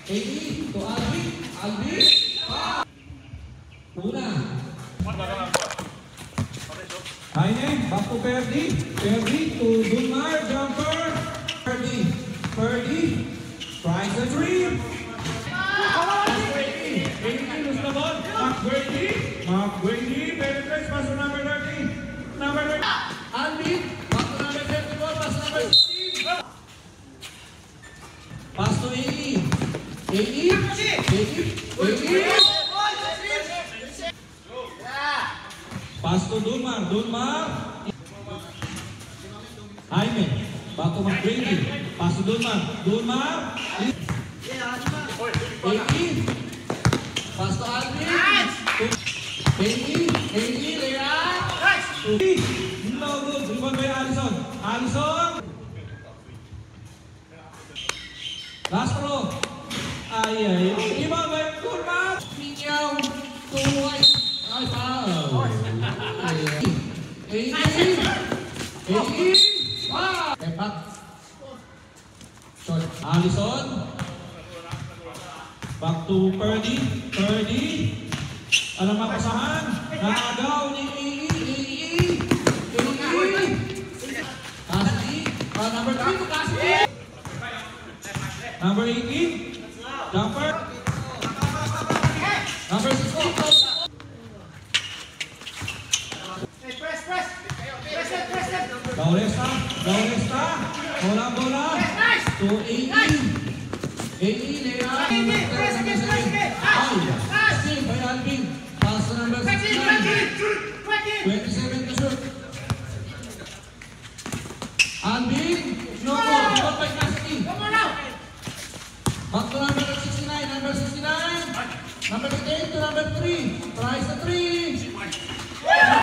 AE to Alvin. Alvin. Una. Aine, back to Ferdi. Ferdi to Dunmar, jumper. Ferdi. Tries the three. McGrady penetrates pass to number 30. Number 30. Alvin. Back to number 34. Pass number 16. Pass to AE. AE. Pass to Dunmar. Jaime. Back to McGrady. Pass to Dunmar. AE. Pass to Alvin. AE, Leah. No good. Rebound by Allison. Last throw. Ay. Rebound by Dunmar. Minyaw. Tuway. Ay, foul. AE. Step back. Short. Allison. Back to Ferdi. Alam mapasahan. Nakagaw ni AE. Cassidy. Number 3 to Cassidy. Number 18. Jumper. Number 16. Gaulesta. Bola. To AE. Leah. Save by Alvin. Pass to number 69. 27 to shoot. Alvin. No go. Rebound by Cassidy. Back to number 69. Number 58 to number 3. Tries the 3.